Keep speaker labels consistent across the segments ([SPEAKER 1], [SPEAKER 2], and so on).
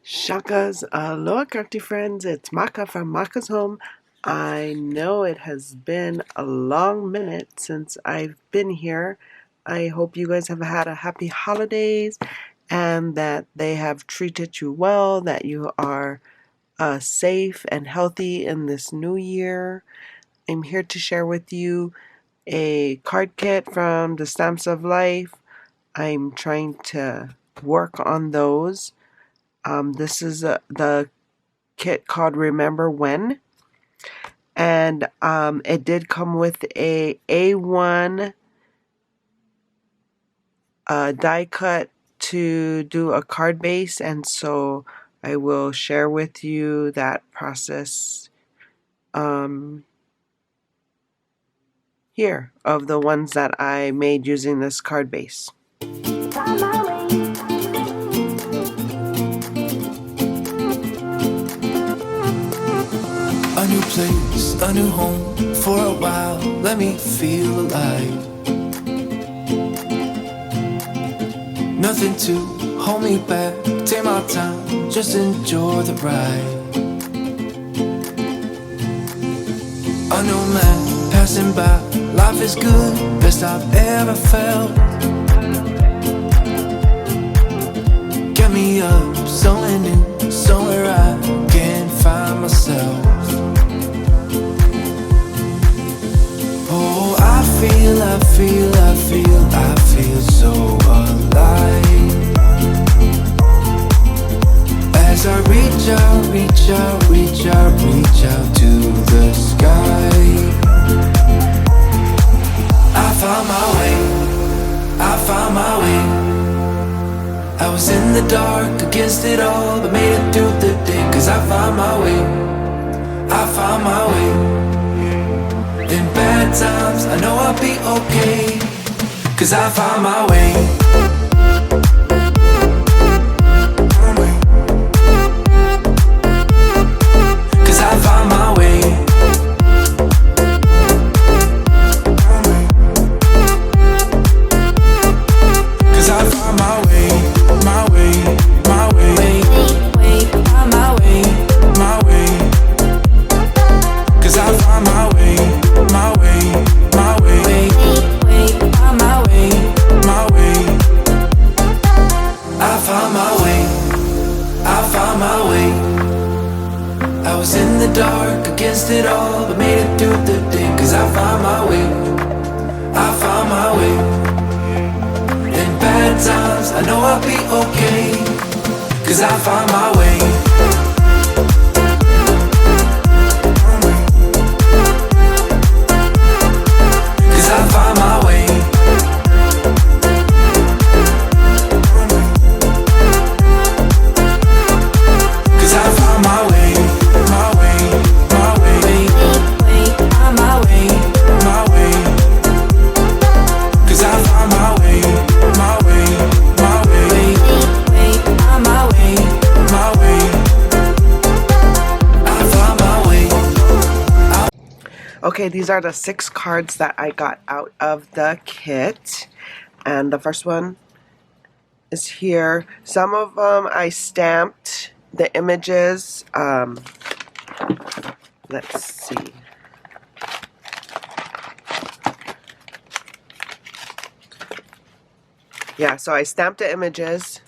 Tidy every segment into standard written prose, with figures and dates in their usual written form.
[SPEAKER 1] Shakas, aloha crafty friends, it's Maka from Makaz Home. I know it has been a long minute since I've been here. I hope you guys have had a happy holidays and that they have treated you well, that you are safe and healthy in this new year. I'm here to share with you a card kit from the Stamps of Life. I'm trying to work on those. This is the kit called Remember When, and it did come with a A1 die cut to do a card base, and so I will share with you that process here of the ones that I made using this card base.
[SPEAKER 2] A new place, a new home, for a while, let me feel alive. Nothing to hold me back, take my time, just enjoy the ride. A new man passing by, life is good, best I've ever felt. Get me up, somewhere new, somewhere I can find myself. Oh, I feel so alive. As I reach out to the sky. I found my way. I was in the dark against it all, but made it through the day. Cause I found my way. In bad times, I know I'll be okay. Cause I found my way. Cause I found my way. Cause I found my way. My way. My way. My way. My way. Cause I found my way. My way. My way. My way. My way. I found my way. I found my way. I was in the dark against it all, but made it through the day. Cause I found my way. I found my way. In bad times, I know I'll be okay. Cause I found my way. Cause I found my way. Cause I found my way. My way. My way. My way. My way. Cause I found my way. My way. My way. My way. My way. I found my way.
[SPEAKER 1] Okay, these are the 6 cards that I got out of the kit, and the first one is here. Some of them I stamped the images. Let's see. Yeah, so I stamped the images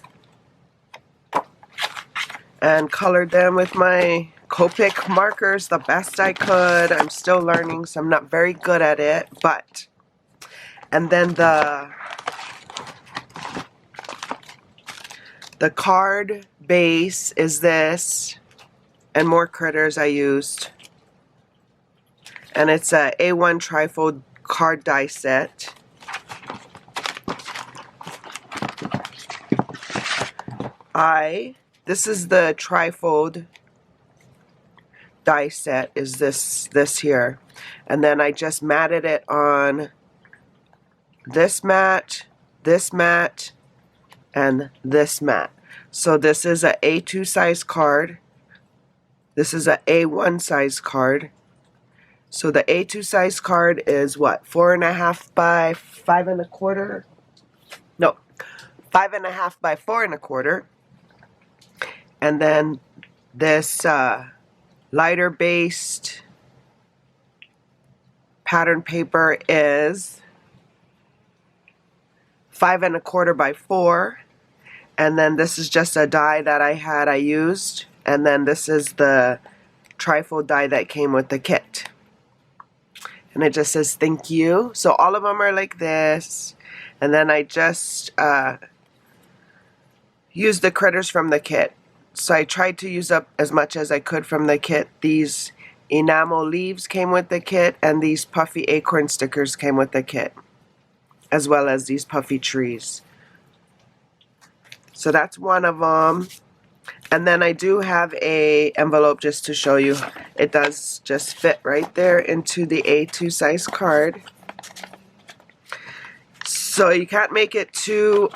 [SPEAKER 1] and colored them with my Copic markers the best I could. I'm still learning, so I'm not very good at it, but and then the card base is this, and more critters I used, and it's a A1 trifold card die set. This is the trifold die set, is this here, and then I just matted it on this mat, and this mat. So this is a A2 size card, this is a A1 size card. So the A2 size card is what, 4.5 by 5.25? No, 5.5 by 4.25. And then this lighter based pattern paper is 5 1/4 by 4. And then this is just a die that I used. And then this is the trifold die that came with the kit. And it just says thank you. So all of them are like this. And then I just used the critters from the kit. So I tried to use up as much as I could from the kit. These enamel leaves came with the kit, and these puffy acorn stickers came with the kit, as well as these puffy trees. So that's one of them. And then I do have a envelope just to show you. It does just fit right there into the A2 size card. So you can't make it too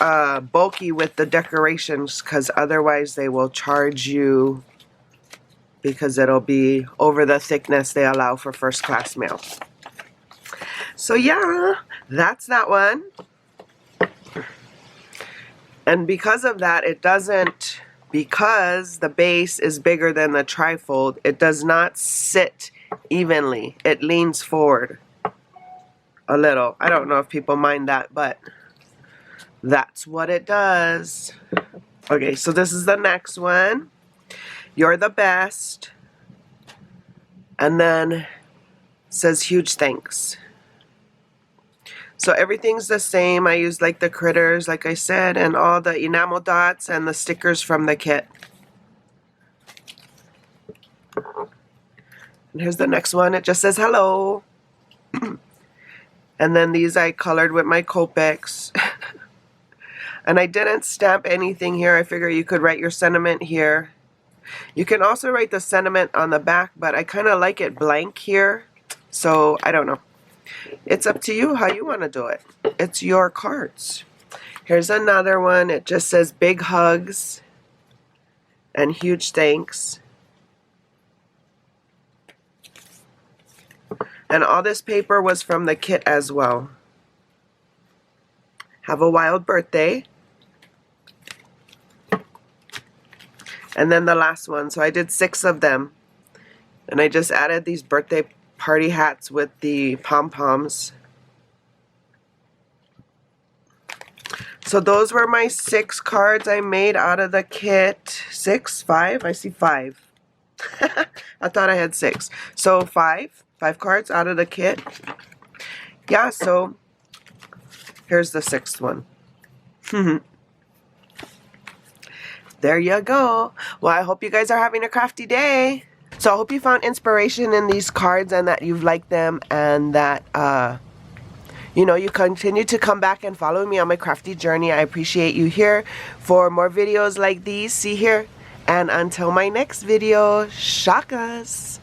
[SPEAKER 1] bulky with the decorations, because otherwise they will charge you, because it'll be over the thickness they allow for first class mail. So yeah, that's that one. And because of that, it doesn't, because the base is bigger than the trifold, it does not sit evenly. It leans forward a little. I don't know if people mind that, but that's what it does. Okay, so this is the next one. You're the best. And then it says huge thanks. So everything's the same. I used like the critters, like I said, and all the enamel dots and the stickers from the kit. And here's the next one. It just says hello. And then these I colored with my Copics. And I didn't stamp anything here. I figure you could write your sentiment here. You can also write the sentiment on the back, but I kind of like it blank here. So I don't know. It's up to you how you want to do it. It's your cards. Here's another one. It just says big hugs and huge thanks. And all this paper was from the kit as well. Have a wild birthday. And then the last one. So I did 6 of them. And I just added these birthday party hats with the pom-poms. So those were my 6 cards I made out of the kit. 6? 5? I see 5. I thought I had 6. So 5 cards out of the kit. Yeah, so here's the 6th one. There you go. Well, I hope you guys are having a crafty day. So I hope you found inspiration in these cards and that you've liked them, and that you know, you continue to come back and follow me on my crafty journey. I appreciate you here for more videos like these. See here. And until my next video, shakas.